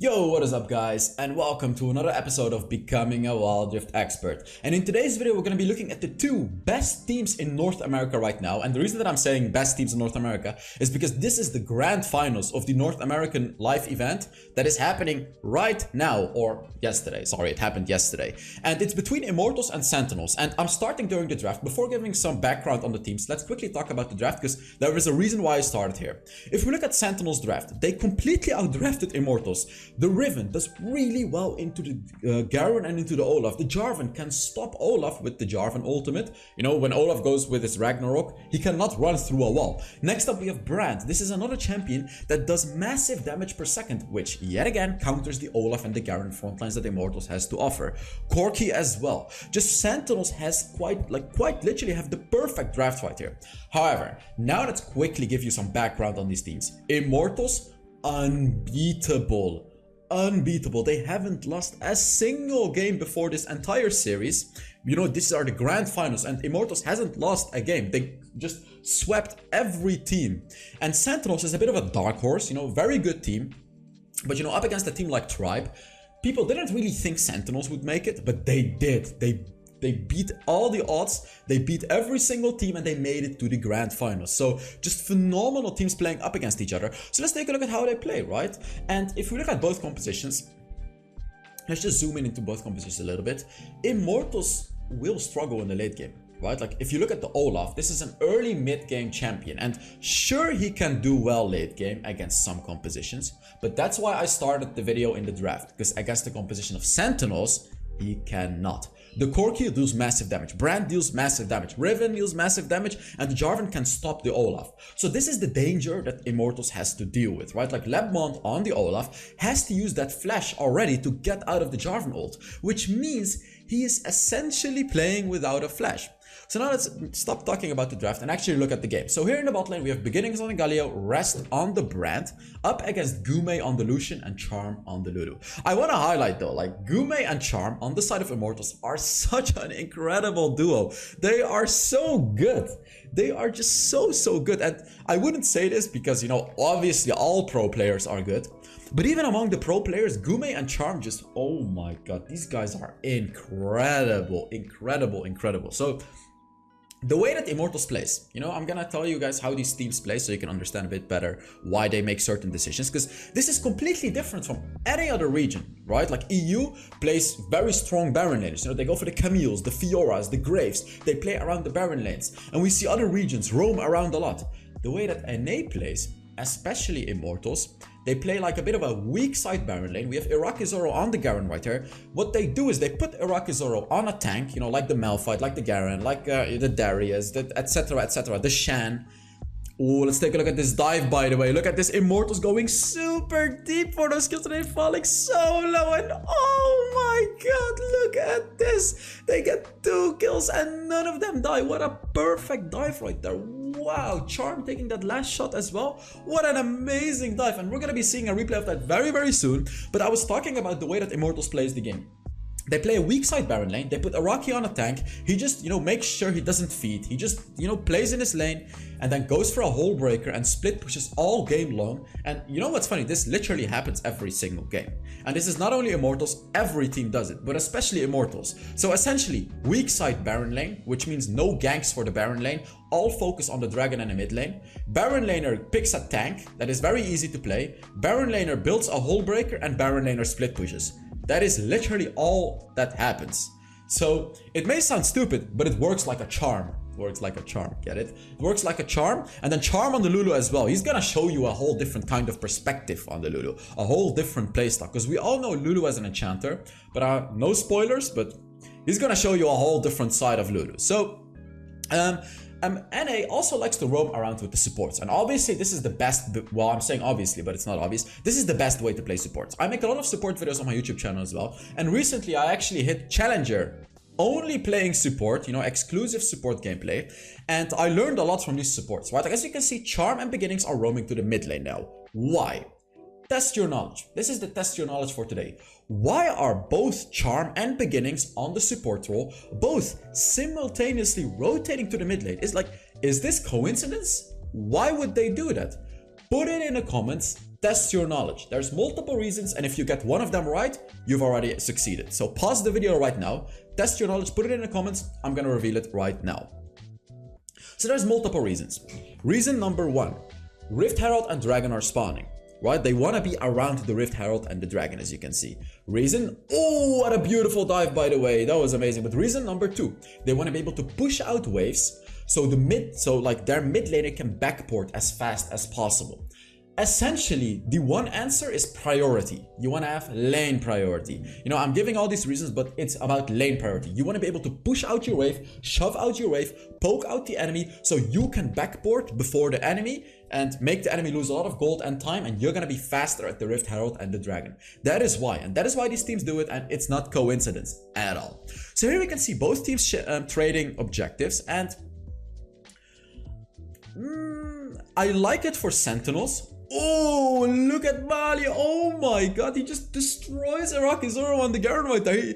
Yo, what is up guys, and welcome to another episode of Becoming a Wild Rift Expert. And in today's video we're going to be looking at the two best teams in North America right now. And the reason that I'm saying best teams in North America is because this is the grand finals of the North American live event that is happening right now, or yesterday, sorry, it happened yesterday. And it's between Immortals and Sentinels, and I'm starting during the draft. Before giving some background on the teams, let's quickly talk about the draft because there is a reason why I started here. If we look at Sentinels draft, they completely outdrafted Immortals. The Riven does really well into the Garen and into the Olaf. The Jarvan can stop Olaf with the Jarvan ultimate. You know, when Olaf goes with his Ragnarok, he cannot run through a wall. Next up we have Brand. This is another champion that does massive damage per second, which yet again counters the Olaf and the Garen frontlines that Immortals has to offer. Corki as well. Just Sentinels has quite literally have the perfect draft right here. However, now let's quickly give you some background on these teams. Immortals, unbeatable. They haven't lost a single game before this entire series. You know, these are the grand finals and Immortals hasn't lost a game. They just swept every team. And Sentinels is a bit of a dark horse, you know, very good team. But you know, up against a team like Tribe, people didn't really think Sentinels would make it, but they did. They beat all the odds, they beat every single team, and they made it to the grand finals. So just phenomenal teams playing up against each other. So let's take a look at how they play, right? And if we look at both compositions, let's just zoom in into both compositions a little bit. Immortals will struggle in the late game, right? Like if you look at the Olaf, this is an early mid-game champion, and sure, he can do well late game against some compositions, but that's why I started the video in the draft, because against the composition of Sentinels, he cannot. The Corki deals massive damage, Brand deals massive damage, Riven deals massive damage, and the Jarvan can stop the Olaf. So this is the danger that Immortals has to deal with, right? Like Lebmont on the Olaf has to use that flash already to get out of the Jarvan ult, which means he is essentially playing without a flash. So now let's stop talking about the draft and actually look at the game. So here in the bot lane, we have Beginnings on the Galio, Rest on the Brand, up against Gume on the Lucian and Charm on the Lulu. I want to highlight though, like Gume and Charm on the side of Immortals are such an incredible duo. They are so good. They are just so good. And I wouldn't say this because, you know, obviously all pro players are good. But even among the pro players, Gume and Charm just, oh my god, these guys are incredible. So the way that Immortals plays, you know, I'm gonna tell you guys how these teams play so you can understand a bit better why they make certain decisions, because this is completely different from any other region, right? Like EU plays very strong Baron lanes, you know, they go for the Camille's, the Fioras, the Graves, they play around the Baron lanes, and we see other regions roam around a lot. The way that NA plays, especially Immortals, they play like a bit of a weak side Baron lane. We have Irakizoro on the Garen right here. What they do is they put Irakizoro on a tank, you know, like the Malphite, like the Garen, like the Darius, etc, the Shan. Oh, let's take a look at this dive, by the way. Look at this, Immortals going super deep for those kills and they're falling so low. And oh my god, look at this. They get 2 kills and none of them die. What a perfect dive right there. Wow, Charm taking that last shot as well. What an amazing dive. And we're going to be seeing a replay of that very soon. But I was talking about the way that Immortals plays the game. They play a weak side Baron lane, they put Araki on a tank, he just, you know, makes sure he doesn't feed, he just, you know, plays in his lane and then goes for a hole breaker and split pushes all game long. And you know what's funny, this literally happens every single game. And this is not only Immortals, every team does it, but especially Immortals. So essentially, weak side Baron lane, which means no ganks for the Baron lane, all focus on the Dragon and the mid lane. Baron laner picks a tank that is very easy to play, Baron laner builds a hole breaker and Baron laner split pushes. That is literally all that happens. So it may sound stupid, but it works like a charm. Get it? It works like a charm. And then Charm on the Lulu as well. He's gonna show you a whole different kind of perspective on the Lulu. A whole different playstyle. Because we all know Lulu as an enchanter. But no spoilers, but he's gonna show you a whole different side of Lulu. So, NA also likes to roam around with the supports, and obviously this is the best, well, I'm saying obviously, but it's not obvious, this is the best way to play supports. I make a lot of support videos on my YouTube channel as well, and recently I actually hit Challenger, only playing support, you know, exclusive support gameplay, and I learned a lot from these supports, right? Like, as you can see, Charm and Beginnings are roaming to the mid lane now. Why? Test your knowledge. This is the test your knowledge for today. Why are both Charm and Beginnings on the support role, both simultaneously rotating to the mid lane? Is this coincidence? Why would they do that? Put it in the comments test your knowledge. There's multiple reasons, and if you get one of them right, you've already succeeded. So pause the video right now, test your knowledge, put it in the comments. I'm gonna reveal it right now. So there's multiple reasons. Reason number one, Rift Herald and Dragon are spawning, right? They want to be around the Rift Herald and the Dragon, as you can see. Reason, oh, what a beautiful dive, by the way. That was amazing. But reason number two, they want to be able to push out waves so their mid laner can backport as fast as possible. Essentially, the one answer is priority. You want to have lane priority. You know, I'm giving all these reasons, but it's about lane priority. You want to be able to push out your wave, shove out your wave, poke out the enemy so you can backport before the enemy and make the enemy lose a lot of gold and time, and you're going to be faster at the Rift Herald and the Dragon. That is why, and that is why these teams do it, and it's not coincidence at all. So here we can see both teams trading objectives, and I like it for Sentinels. Oh, look at Mali. Oh my god, he just destroys Iraqi Zoro on the Garen right there.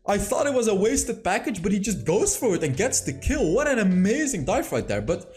I thought it was a wasted package, but he just goes for it and gets the kill. What an amazing dive right there. But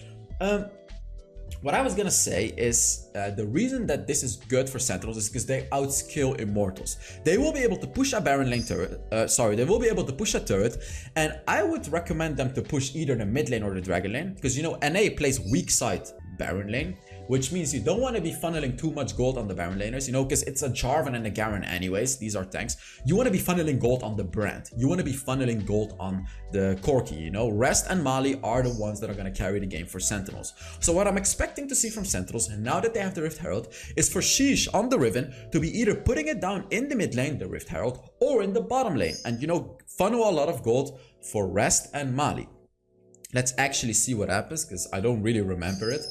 what I was gonna say is the reason that this is good for Sentinels is because they outskill Immortals. They will be able to push a Baron lane turret, they will be able to push a turret, and I would recommend them to push either the mid lane or the Dragon lane, because you know, NA plays weak side Baron lane, which means you don't want to be funneling too much gold on the Baron laners, you know, because it's a Jarvan and a Garen anyways, these are tanks. You want to be funneling gold on the Brand, you want to be funneling gold on the Corki, you know. Rest and Mali are the ones that are going to carry the game for Sentinels. So what I'm expecting to see from Sentinels, now that they have the Rift Herald, is for Sheesh on the Riven to be either putting it down in the mid lane, the Rift Herald, or in the bottom lane, and you know, funnel a lot of gold for Rest and Mali. Let's actually see what happens, because I don't really remember it.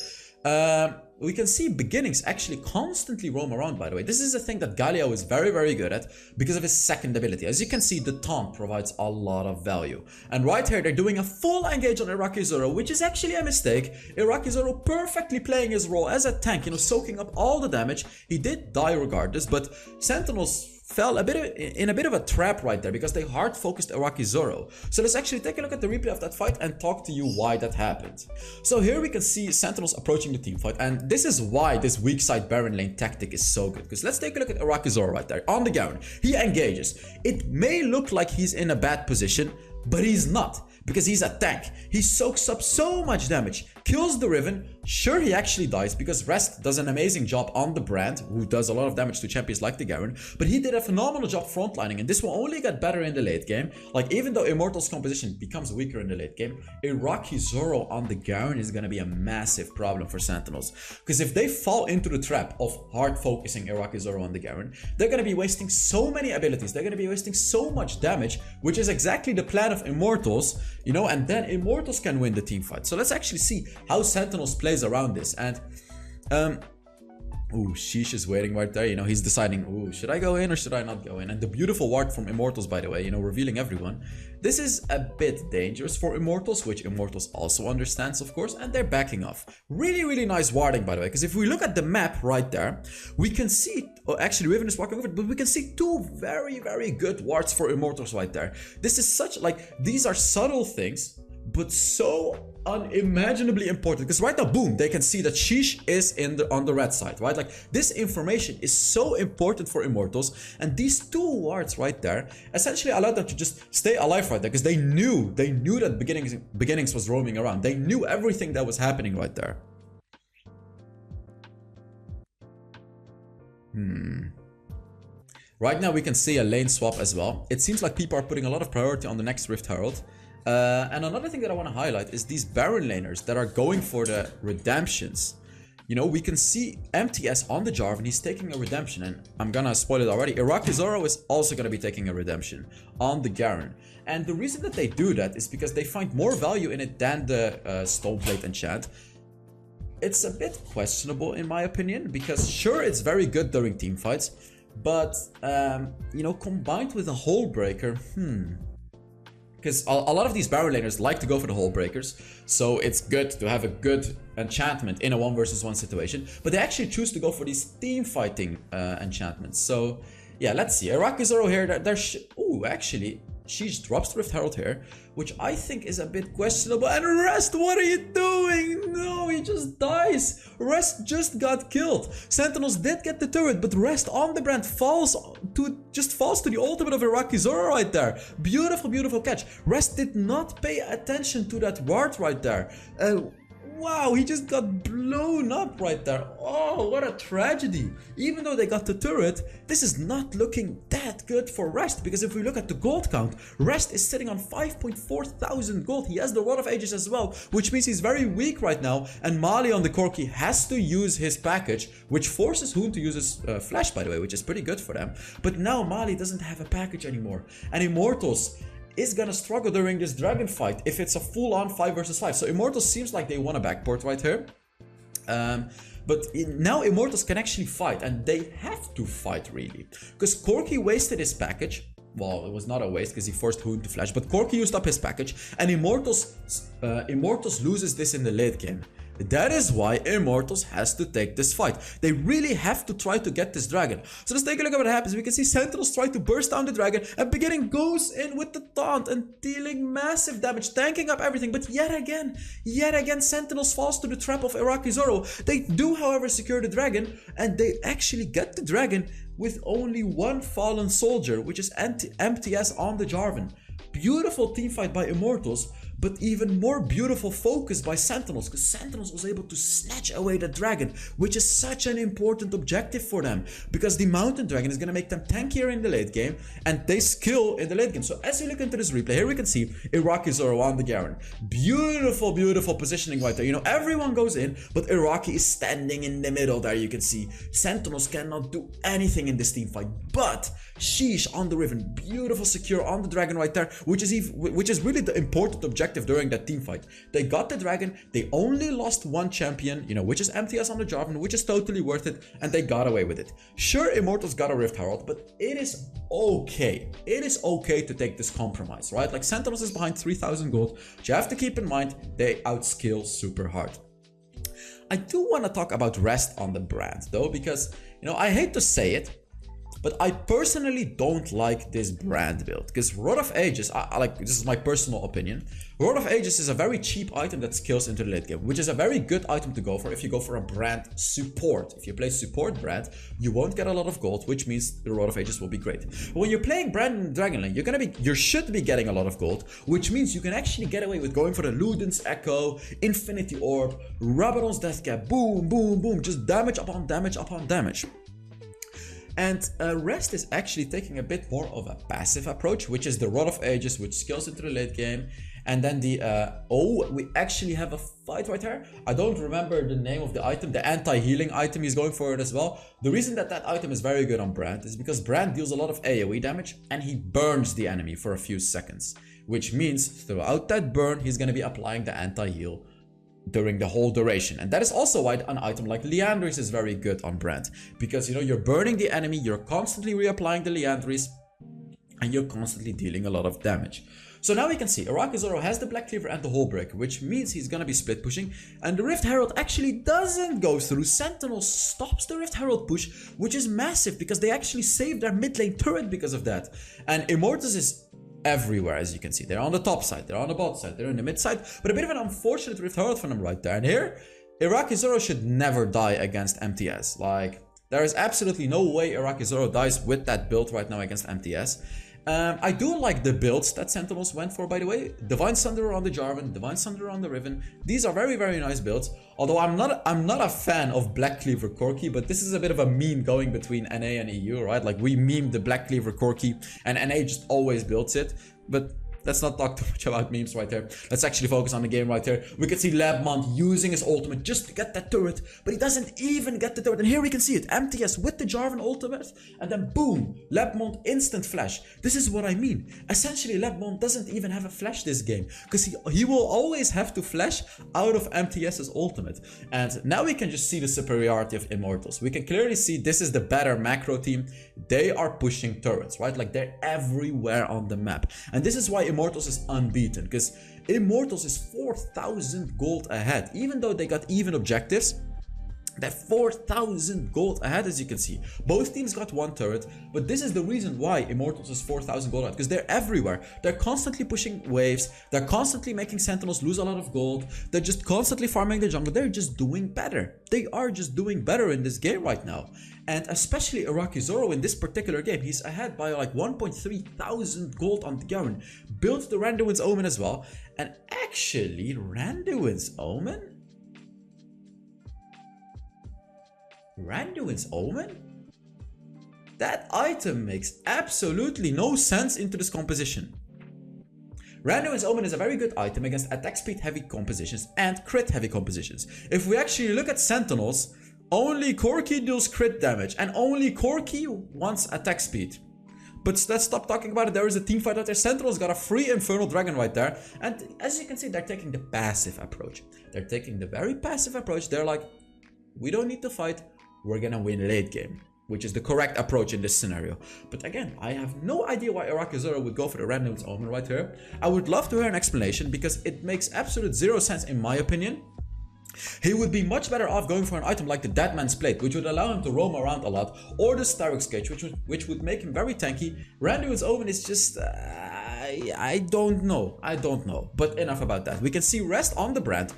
We can see beginnings actually constantly roam around, by the way. This is a thing that Galio is very, very good at because of his second ability. As you can see, the taunt provides a lot of value. And right here, they're doing a full engage on Iraqi Zoro, which is actually a mistake. Iraqi Zoro perfectly playing his role as a tank, you know, soaking up all the damage. He did die regardless, but Sentinels fell in a bit of a trap right there because they hard focused Iraqi Zoro. So let's actually take a look at the replay of that fight and talk to you why that happened. So here we can see Sentinels approaching the team fight, and this is why this weak side Baron lane tactic is so good, because let's take a look at Iraqi Zoro right there on the Garen. He engages. It may look like he's in a bad position, but he's not, because he's a tank. He soaks up so much damage, kills the Riven. Sure, he actually dies because Rest does an amazing job on the Brand, who does a lot of damage to champions like the Garen, but he did a phenomenal job frontlining, and this will only get better in the late game. Like, even though Immortals composition becomes weaker in the late game, Iraqi Zoro on the Garen is gonna be a massive problem for Sentinels, because if they fall into the trap of hard focusing Iraqi Zoro on the Garen, they're gonna be wasting so many abilities, they're gonna be wasting so much damage, which is exactly the plan of Immortals, you know, and then Immortals can win the team fight. So let's actually see how Sentinels plays around this. And ooh, Sheesh is waiting right there, you know, he's deciding, ooh, should I go in or should I not go in? And the beautiful ward from Immortals, by the way, you know, revealing everyone. This is a bit dangerous for Immortals, which Immortals also understands, of course, and they're backing off. Really, really nice warding, by the way, because if we look at the map right there, we can see, oh, actually Riven is walking over it, but we can see two very, very good wards for Immortals right there. This is such, like, these are subtle things, but so unimaginably important, because right now, boom, they can see that Sheesh is on the red side, right? Like, this information is so important for Immortals, and these two wards right there essentially allowed them to just stay alive right there, because they knew that beginnings was roaming around. They knew everything that was happening right there. Right now we can see a lane swap as well. It seems like people are putting a lot of priority on the next Rift Herald. And another thing that I want to highlight is these Baron laners that are going for the redemptions. You know, we can see MTS on the Jarvan, he's taking a redemption, and I'm gonna spoil it already. Iraqi Zoro is also gonna be taking a redemption on the Garen. And the reason that they do that is because they find more value in it than the Stoneplate enchant. It's a bit questionable in my opinion, because sure, it's very good during team fights, but you know, combined with a Hole Breaker, because a lot of these Baron laners like to go for the Hole Breakers, so it's good to have a good enchantment in a 1 versus 1 situation, but they actually choose to go for these team fighting enchantments. So yeah, let's see. Iraqi Zoro here, ooh, actually, Sheesh drops the Rift Herald here, which I think is a bit questionable. And Rest, what are you doing? No, he just dies. Rest just got killed. Sentinels did get the turret, but Rest on the brand falls to the ultimate of Iraqi Zoro right there. Beautiful, beautiful catch. Rest did not pay attention to that ward right there. Wow, he just got blown up right there. Oh, what a tragedy. Even though they got the turret, this is not looking that good for Rest, because if we look at the gold count, Rest is sitting on 5.4 thousand gold. He has the Rod of Ages as well, which means he's very weak right now, and Mali on the Corki has to use his package, which forces Hoon to use his flash, by the way, which is pretty good for them. But now Mali doesn't have a package anymore, and Immortals is gonna struggle during this dragon fight if it's a full-on 5 versus 5. So Immortals seems like they want a backport right here. But now Immortals can actually fight, and they have to fight really. Because Corki wasted his package. Well, it was not a waste because he forced Hoon to flash, but Corki used up his package, and Immortals loses this in the late game. That is why Immortals has to take this fight. They really have to try to get this dragon. So let's take a look at what happens. We can see Sentinels try to burst down the dragon, and Beginning goes in with the taunt and dealing massive damage, tanking up everything. But yet again, Sentinels falls to the trap of Iraqi Zoro. They do, however, secure the dragon, and they actually get the dragon with only one fallen soldier, which is MTS on the Jarvan. Beautiful teamfight by Immortals, but even more beautiful focus by Sentinels, because Sentinels was able to snatch away the dragon, which is such an important objective for them, because the mountain dragon is going to make them tankier in the late game, and they skill in the late game. So as you look into this replay, here we can see Iraqi Zoro on the Garen. Beautiful, beautiful positioning right there. You know, everyone goes in, but Iraqi is standing in the middle there. You can see Sentinels cannot do anything in this team fight, but Sheesh on the Riven, beautiful secure on the dragon right there, which is really the important objective during that team fight. They got the dragon, they only lost one champion, you know, which is MTS on the Jarvan, which is totally worth it, and they got away with it. Sure, Immortals got a Rift Herald, but it is okay. It is okay to take this compromise, right? Like, Sentinels is behind 3,000 gold, but you have to keep in mind, they outskill super hard. I do want to talk about Rest on the brand, though, because, you know, I hate to say it, but I personally don't like this brand build, because Rod of Ages, I like, this is my personal opinion, Rod of Ages is a very cheap item that skills into the late game, which is a very good item to go for if you go for a brand support. If you play support brand, you won't get a lot of gold, which means the Rod of Ages will be great. But when you're playing brand in Dragon Lane, you should be getting a lot of gold, which means you can actually get away with going for the Luden's Echo, Infinity Orb, Rabadon's Death Cap, boom, boom, boom, just damage upon damage upon damage. And Rest is actually taking a bit more of a passive approach, which is the Rod of Ages, which skills into the late game. And then the, we actually have a fight right here. I don't remember the name of the item, the anti-healing item, he's going for it as well. The reason that that item is very good on Brand is because Brand deals a lot of AoE damage, and he burns the enemy for a few seconds. Which means throughout that burn, he's going to be applying the anti-heal during the whole duration. And that is also why an item like Liandry's is very good on Brand, because, you know, you're burning the enemy, you're constantly reapplying the Liandry's, and you're constantly dealing a lot of damage. So now we can see Iraqi Zoro has the Black Cleaver and the Hole Breaker, which means he's gonna be split pushing, and the Rift Herald actually doesn't go through. Sentinel stops the Rift Herald push, which is massive because they actually saved their mid lane turret because of that. And Immortals is everywhere, as you can see. They're on the top side, they're on the bottom side, they're in the mid side, but a bit of an unfortunate Rift Herald from them right there. And here, Iraqi Zoro should never die against MTS. Like, there is absolutely no way Iraqi Zoro dies with that build right now against MTS. I do like the builds that Sentinels went for, by the way. Divine Sunderer on the Jarvan, Divine Sunderer on the Riven. These are very, very nice builds. Although I'm not a fan of Black Cleaver Corki, but this is a bit of a meme going between NA and EU, right? Like, we meme the Black Cleaver Corki, and NA just always builds it. But let's not talk too much about memes right there. Let's actually focus on the game right here. We can see Labmont using his ultimate just to get that turret, but he doesn't even get the turret. And here we can see it, MTS with the Jarvan ultimate, and then boom, Labmont instant flash. This is what I mean. Essentially, Labmont doesn't even have a flash this game, because he will always have to flash out of MTS's ultimate. And now we can just see the superiority of Immortals. We can clearly see this is the better macro team. They are pushing turrets, right? Like, they're everywhere on the map. And this is why Immortals is unbeaten, because Immortals is 4,000 gold ahead. Even though they got even objectives, They're 4,000 gold ahead, as you can see. Both teams got one turret, but this is the reason why Immortals is 4,000 gold ahead, because they're everywhere. They're constantly pushing waves. They're constantly making Sentinels lose a lot of gold. They're just constantly farming the jungle. They're just doing better. They are just doing better in this game right now. And especially Iraqi Zoro in this particular game, he's ahead by like 1.3 thousand gold on the Garen. Built the Randuin's Omen as well. And actually, Randuin's Omen? Randuin's Omen? That item makes absolutely no sense into this composition. Randuin's Omen is a very good item against attack speed heavy compositions and crit heavy compositions. If we actually look at Sentinels, only Corki deals crit damage and only Corki wants attack speed. But let's stop talking about it. There is a team fight out there. Sentinels got a free Infernal Dragon right there. And as you can see, they're taking the passive approach. They're taking the very passive approach. They're like, we don't need to fight. We're gonna win late game, which is the correct approach in this scenario. But again, I have no idea why Iraqi Zoro would go for the Randuin's Omen right here. I would love to hear an explanation because it makes absolute zero sense in my opinion. He would be much better off going for an item like the Deadman's Plate, which would allow him to roam around a lot, or the Starrick's Cage, which would make him very tanky. Randuin's Omen is just... I don't know. But enough about that. We can see Rest on the brand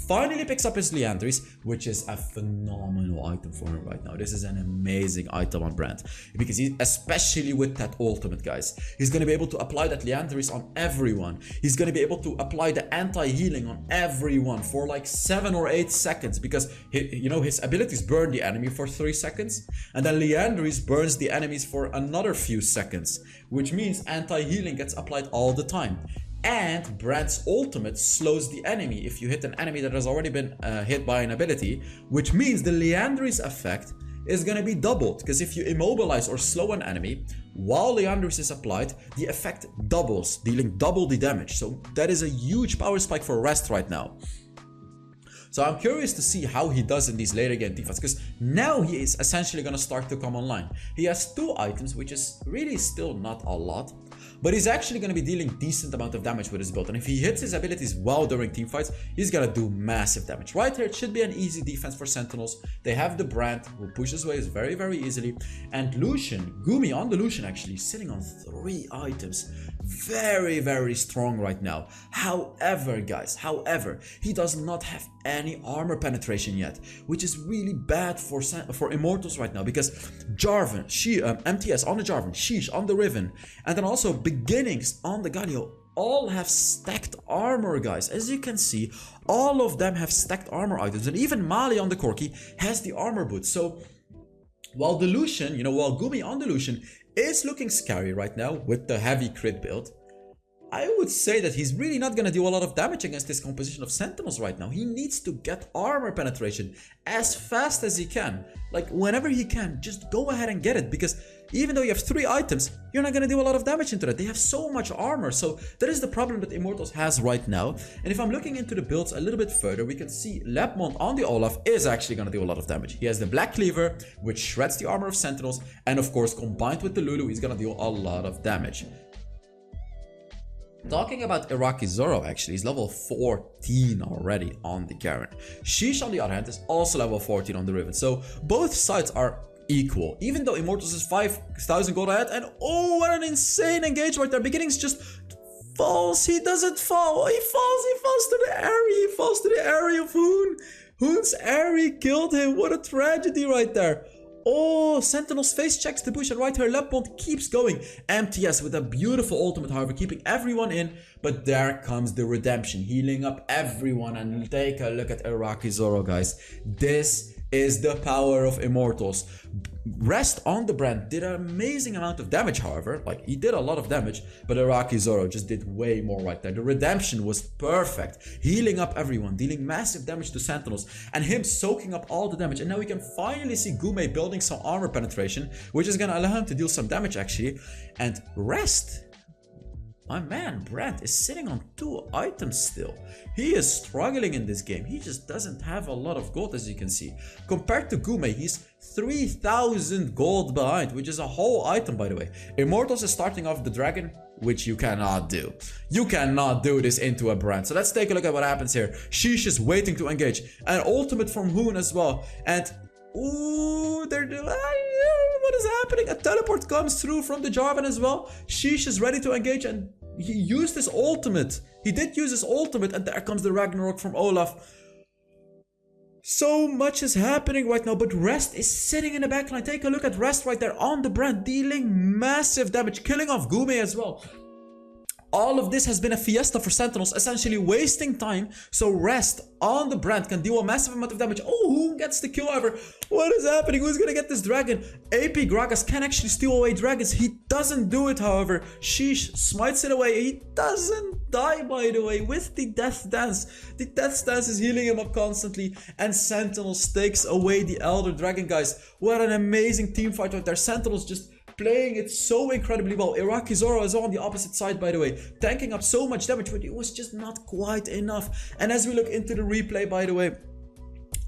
finally picks up his Liandry's, which is a phenomenal item for him right now. This is an amazing item on brand because he, especially with that ultimate, guys, he's going to be able to apply that Liandry's on everyone. He's going to be able to apply the anti-healing on everyone for like 7 or 8 seconds because his abilities burn the enemy for 3 seconds and then Liandry's burns the enemies for another few seconds, which means anti-healing gets applied all the time. And Brand's ultimate slows the enemy if you hit an enemy that has already been hit by an ability, which means the Liandry's effect is going to be doubled, because if you immobilize or slow an enemy while Liandry's is applied, the effect doubles, dealing double the damage. So that is a huge power spike for Rest right now. So I'm curious to see how he does in these later game teamfights, because now he is essentially going to start to come online. He has 2 items, which is really still not a lot, but he's actually going to be dealing decent amount of damage with his build. And if he hits his abilities well during teamfights, he's going to do massive damage. Right here, it should be an easy defense for Sentinels. They have the Brand, who pushes waves very, very easily. And Lucian, Gumi on the Lucian actually, sitting on 3 items. Very, very strong right now. However, guys, he does not have any armor penetration yet, which is really bad for Immortals right now, because Jarvan, MTS on the Jarvan, Sheesh on the Riven, and then also Beginnings on the Galio all have stacked armor, guys. As you can see, all of them have stacked armor items, and even Mali on the Corki has the armor boots. So while the Lucian, while Gumi on the Lucian is looking scary right now with the heavy crit build, I would say that he's really not going to do a lot of damage against this composition of Sentinels right now. He needs to get armor penetration as fast as he can. Like, whenever he can, just go ahead and get it, because even though you have 3 items, you're not going to do a lot of damage into it. They have so much armor, so that is the problem that Immortals has right now. And if I'm looking into the builds a little bit further, we can see Lepmont on the Olaf is actually going to do a lot of damage. He has the Black Cleaver, which shreds the armor of Sentinels, and of course, combined with the Lulu, he's going to do a lot of damage. Talking about Iraqi Zoro, actually, he's level 14 already on the Garen. Sheesh, on the other hand, is also level 14 on the Riven. So both sides are equal, even though Immortals is 5,000 gold ahead. And oh, what an insane engage right there. Beginnings just falls. He doesn't fall. He falls to the area. He falls to the area of Hoon. Hoon's area killed him. What a tragedy right there. Oh, Sentinel's face checks the bush, and right here Lepmont keeps going. MTS with a beautiful ultimate, however, keeping everyone in. But there comes the redemption, healing up everyone. And take a look at Iraqi Zoro, guys. This is the power of Immortals. Rest on the Brand did an amazing amount of damage, however. Like, he did a lot of damage, but Iraqi Zoro just did way more right there. The redemption was perfect, healing up everyone, dealing massive damage to Sentinels, and him soaking up all the damage. And now we can finally see Gume building some armor penetration, which is gonna allow him to deal some damage, actually. And Rest, my man Brent is sitting on 2 items still. He is struggling in this game. He just doesn't have a lot of gold, as you can see. Compared to Gume, he's 3,000 gold behind, which is a whole item, by the way. Immortals is starting off the dragon, which you cannot do. You cannot do this into a Brent. So let's take a look at what happens here. Sheesh is waiting to engage. An ultimate from Hoon as well. And ooh, what is happening? A teleport comes through from the Jarvan as well. Sheesh is ready to engage, and he used his ultimate. He did use his ultimate, and there comes the Ragnarok from Olaf. So much is happening right now, but Rest is sitting in the backline. Take a look at Rest right there on the Brand, dealing massive damage, killing off Gume as well. All of this has been a fiesta for Sentinels, essentially wasting time, so Rest on the Brand can deal a massive amount of damage. Oh, who gets the kill ever? What is happening? Who's gonna get this dragon? AP Gragas can actually steal away dragons. He doesn't do it, however. Sheesh smites it away. He doesn't die, by the way, with the Death Dance. The Death Dance is healing him up constantly, and Sentinels takes away the Elder Dragon, guys. What an amazing team fight right there. Sentinels just playing it so incredibly well. Iraqi Zoro is on the opposite side, by the way, tanking up so much damage, but it was just not quite enough. And as we look into the replay, by the way,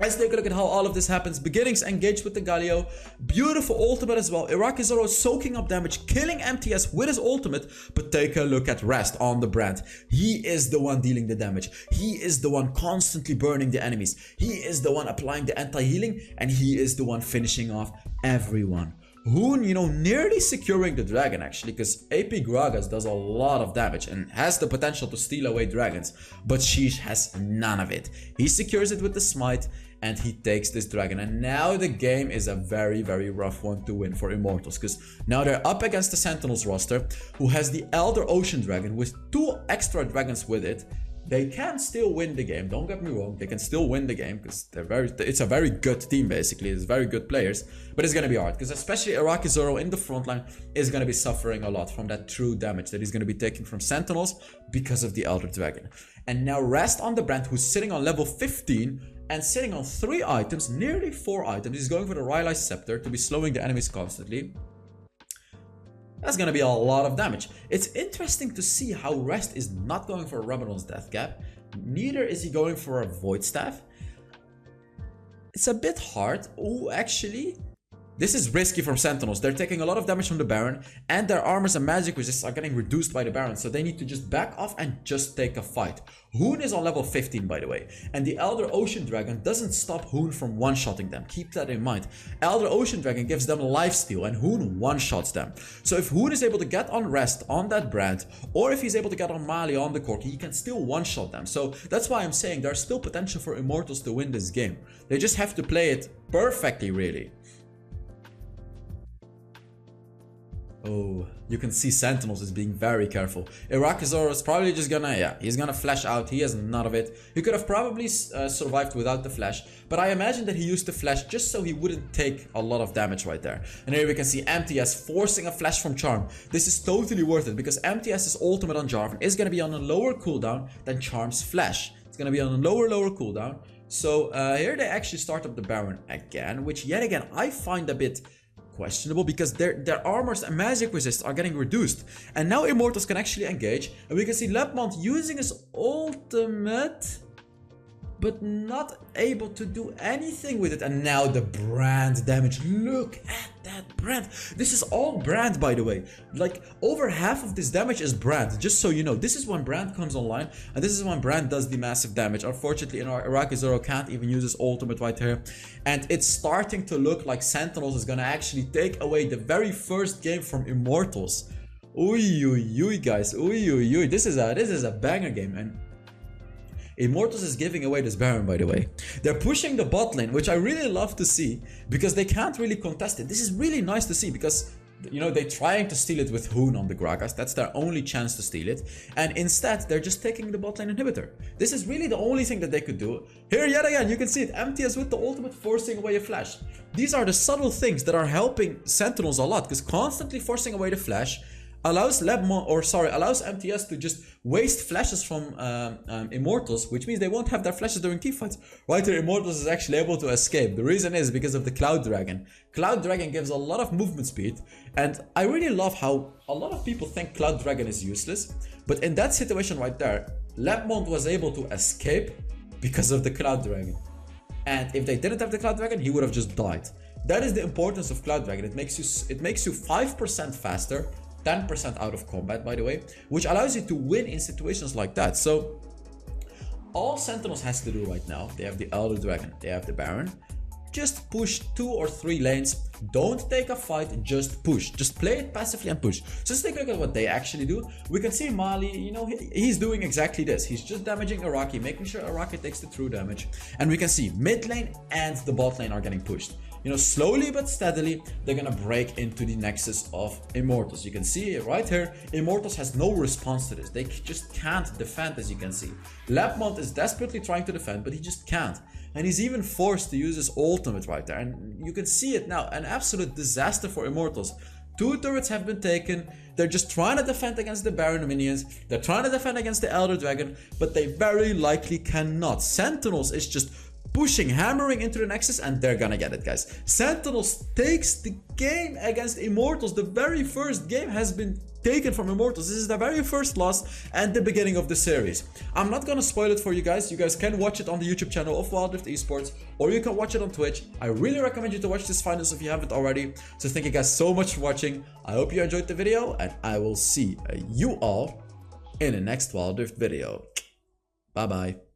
let's take a look at how all of this happens. Beginnings engaged with the Galio. Beautiful ultimate as well. Iraqi Zoro soaking up damage, killing MTS with his ultimate. But take a look at Rest on the Brand. He is the one dealing the damage. He is the one constantly burning the enemies. He is the one applying the anti-healing. And he is the one finishing off everyone. Hoon, you know, nearly securing the dragon, actually, because AP Gragas does a lot of damage and has the potential to steal away dragons, but Sheesh has none of it. He secures it with the smite, and he takes this dragon, and now the game is a very, very rough one to win for Immortals, because now they're up against the Sentinels roster, who has the Elder Ocean Dragon with 2 extra dragons with it. They can still win the game, don't get me wrong, they can still win the game because it's a very good team basically, it's very good players, but it's gonna be hard because especially Iraqi Zoro in the front line is gonna be suffering a lot from that true damage that he's gonna be taking from Sentinels because of the Elder Dragon. And now Rest on the Brand, who's sitting on level 15 and sitting on 3 items, nearly 4 items. He's going for the Rylai Scepter to be slowing the enemies constantly. That's gonna be a lot of damage. It's interesting to see how Rest is not going for a Rabadon's Death Cap. Neither is he going for a Void Staff. It's a bit hard. Oh, actually, this is risky from Sentinels. They're taking a lot of damage from the Baron, and their armors and magic resists are getting reduced by the Baron, so they need to just back off and just take a fight. Hoon is on level 15, by the way, and the Elder Ocean Dragon doesn't stop Hoon from one-shotting them. Keep that in mind. Elder Ocean Dragon gives them lifesteal, and Hoon one-shots them. So if Hoon is able to get on Rest on that Brand, or if he's able to get on Mali on the Corki, he can still one-shot them. So that's why I'm saying there's still potential for Immortals to win this game. They just have to play it perfectly, really. Oh, you can see Sentinels is being very careful. Iraqi Zoro is probably just gonna, yeah, he's gonna flash out. He has none of it. He could have probably survived without the flash, but I imagine that he used the flash just so he wouldn't take a lot of damage right there. And here we can see MTS forcing a flash from Charm. This is totally worth it because MTS's ultimate on Jarvan is gonna be on a lower cooldown than Charm's flash. It's gonna be on a lower cooldown. So here they actually start up the Baron again, which yet again I find a bit questionable because their armors and magic resist are getting reduced, and now Immortals can actually engage, and we can see Lepmont using his ultimate but not able to do anything with it. And now the Brand damage. Look at that Brand. This is all Brand, by the way. Like, over half of this damage is Brand, just so you know. This is when Brand comes online, and this is when Brand does the massive damage. Unfortunately, Iraqi Zoro can't even use his ultimate right here, and it's starting to look like Sentinels is gonna actually take away the very first game from Immortals. Oi, oi, oi, guys. Oi, oi, oi. This is a banger game, and Immortals is giving away this Baron, by the way. They're pushing the bot lane, which I really love to see because they can't really contest it. This is really nice to see because, you know, they're trying to steal it with Hoon on the Gragas. That's their only chance to steal it. And instead, they're just taking the bot lane inhibitor. This is really the only thing that they could do. Here, yet again, you can see it. MTS with the ultimate forcing away a flash. These are the subtle things that are helping Sentinels a lot because constantly forcing away the flash allows allows MTS to just waste flashes from Immortals, which means they won't have their flashes during teamfights. Right here, Immortals is actually able to escape. The reason is because of the Cloud Dragon. Cloud Dragon gives a lot of movement speed, and I really love how a lot of people think Cloud Dragon is useless, but in that situation right there, Lepmont was able to escape because of the Cloud Dragon. And if they didn't have the Cloud Dragon, he would have just died. That is the importance of Cloud Dragon. It makes you 5% faster, 10% out of combat, by the way, which allows you to win in situations like that. So all Sentinels has to do right now, they have the Elder Dragon, they have the Baron, just push 2 or 3 lanes. Don't take a fight, just push. Just play it passively and push. So let's take a look at what they actually do. We can see Mali, you know, he's doing exactly this. He's just damaging Araki, making sure Araki takes the true damage. And we can see mid lane and the bot lane are getting pushed. You know, slowly but steadily, they're gonna break into the nexus of Immortals. You can see it right here. Immortals has no response to this. They just can't defend, as you can see. Lepmont is desperately trying to defend, but he just can't. And he's even forced to use his ultimate right there. And you can see it now. An absolute disaster for Immortals. 2 turrets have been taken. They're just trying to defend against the Baron minions. They're trying to defend against the Elder Dragon, but they very likely cannot. Sentinels is just pushing, hammering into the nexus, and they're gonna get it, guys. Sentinels takes the game against Immortals. The very first game has been taken from Immortals. This is the very first loss and the beginning of the series. I'm not gonna spoil it for you guys. You guys can watch it on the YouTube channel of Wild Rift Esports, or you can watch it on Twitch. I really recommend you to watch this finals if you haven't already. So thank you guys so much for watching. I hope you enjoyed the video, and I will see you all in the next Wild Rift video. Bye bye.